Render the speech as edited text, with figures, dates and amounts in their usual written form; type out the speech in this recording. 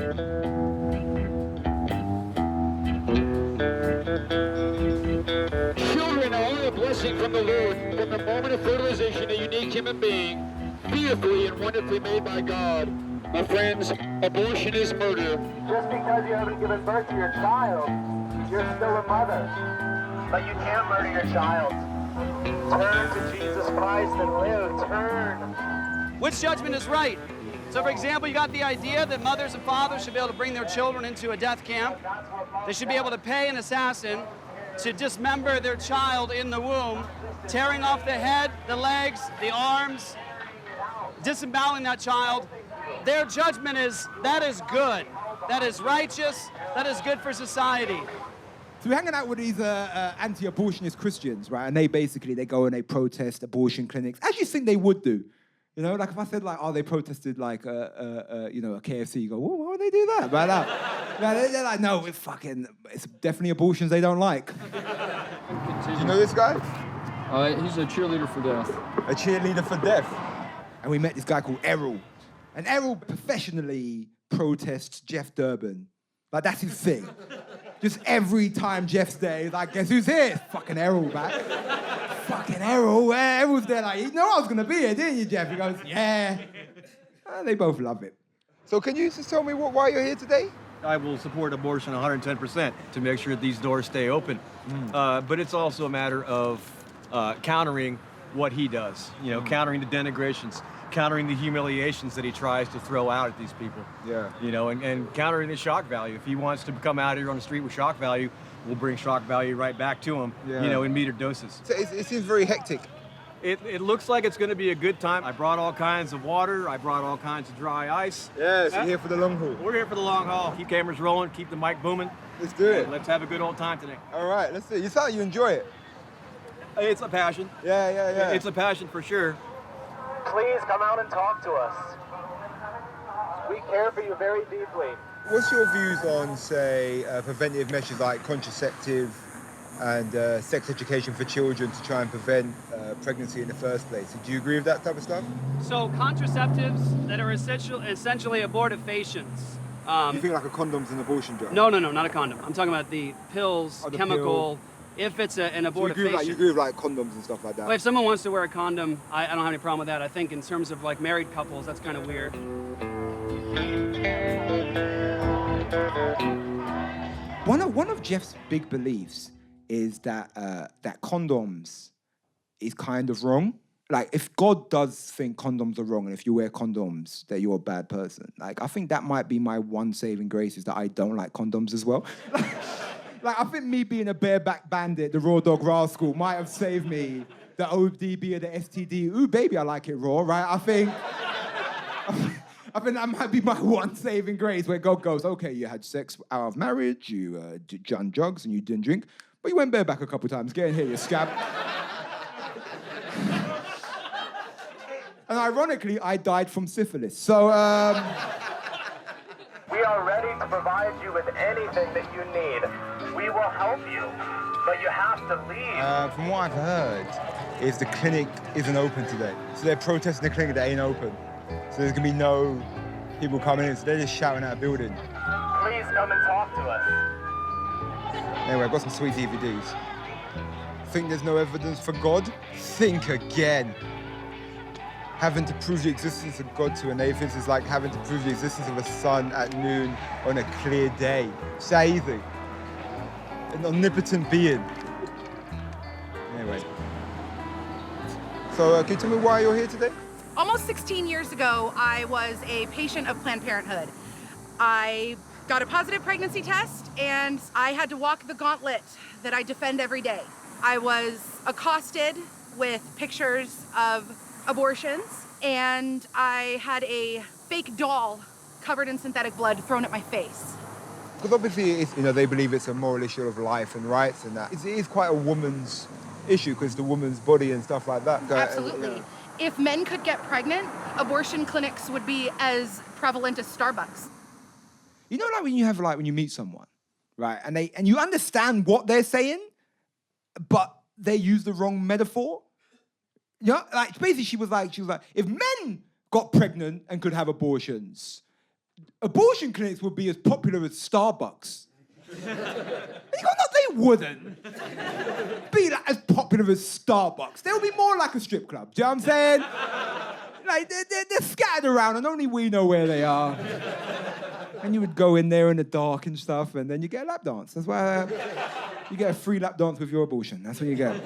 Children are a blessing from the Lord. From the moment of fertilization, a unique human being, fearfully and wonderfully made by God. My friends, abortion is murder. Just because you haven't given birth to your child, you're still a mother. But you can't murder your child. Turn to Jesus Christ and live. Turn. Which judgment is right? So, for example, you got the idea that mothers and fathers should be able to bring their children into a death camp. They should be able to pay an assassin to dismember their child in the womb, tearing off the head, the legs, the arms, disemboweling that child. Their judgment is, that is good, that is righteous, that is good for society. So we're hanging out with these anti-abortionist Christians, right? And they go and they protest abortion clinics, as you think they would do. You know, like if I said like, oh, they protested like a KFC, you go, well, why would they do that? But they're like, no, it's definitely abortions they don't like. Do you know this guy? He's a cheerleader for death. A cheerleader for death. And we met this guy called Errol. And Errol professionally protests Jeff Durbin. Like, that's his thing. Just every time Jeff's there, he's like, guess who's here? Fucking Errol back. Fucking Errol. Errol's there like, you know I was going to be here, didn't you, Jeff? He goes, yeah. And they both love it. So can you just tell me why you're here today? I will support abortion 110% to make sure these doors stay open. But it's also a matter of countering what he does, countering the denigrations, countering the humiliations that he tries to throw out at these people. Yeah. And countering the shock value. If he wants to come out here on the street with shock value, we'll bring shock value right back to him, in metered doses. So it seems very hectic. It looks like it's going to be a good time. I brought all kinds of water. I brought all kinds of dry ice. Yeah, so you're here for the long haul. We're here for the long haul. Keep cameras rolling, keep the mic booming. Let's do it. Let's have a good old time today. All right, let's do it. You sound like you enjoy it. It's a passion. Yeah. It's a passion for sure. Please come out and talk to us. We care for you very deeply. What's your views on, say, preventive measures like contraceptive and sex education for children to try and prevent pregnancy in the first place? Do you agree with that type of stuff? So contraceptives that are essentially abortifacients. You think like a condom's an abortion drug? No, not a condom. I'm talking about the pills, the chemical. pill. If it's an So abortifacient. you agree with like condoms and stuff like that? Well, if someone wants to wear a condom, I don't have any problem with that. I think in terms of like married couples, that's kind of weird. One of Jeff's big beliefs is that that condoms is kind of wrong. Like, if God does think condoms are wrong, and if you wear condoms, that you're a bad person. Like, I think that might be my one saving grace, is that I don't like condoms as well. Like, I think me being a bareback bandit, the raw dog rascal, might have saved me the ODB or the STD. Ooh, baby, I like it raw, right? I think that might be my one saving grace, where God goes, okay, you had sex out of marriage, you done drugs, and you didn't drink, but you went bareback a couple times. Get in here, you scab. And ironically, I died from syphilis. So, We are ready to provide you with anything that you need. We will help you, but you have to leave. From what I've heard, is the clinic isn't open today. So they're protesting the clinic that ain't open. So there's gonna be no people coming in, so they're just shouting at a building. Please come and talk to us. Anyway, I've got some sweet DVDs. Think there's no evidence for God? Think again. Having to prove the existence of God to an atheist is like having to prove the existence of a sun at noon on a clear day. Say anything. An omnipotent being. Anyway. So, can you tell me why you're here today? Almost 16 years ago, I was a patient of Planned Parenthood. I got a positive pregnancy test, and I had to walk the gauntlet that I defend every day. I was accosted with pictures of abortions, and I had a fake doll covered in synthetic blood thrown at my face. Because obviously, they believe it's a moral issue of life and rights and that. It is quite a woman's issue, because the woman's body and stuff like that. Absolutely. If men could get pregnant, abortion clinics would be as prevalent as Starbucks. you know, like when you meet someone, right, and you understand what they're saying, but they use the wrong metaphor. You know, like basically she was like, if men got pregnant and could have abortions, abortion clinics would be as popular as Starbucks. You go, no, they wouldn't be like, as popular as Starbucks. They would be more like a strip club. Do you know what I'm saying? Like, they're scattered around and only we know where they are. And you would go in there in the dark and stuff, and then you get a lap dance. That's why you get a free lap dance with your abortion. That's what you get.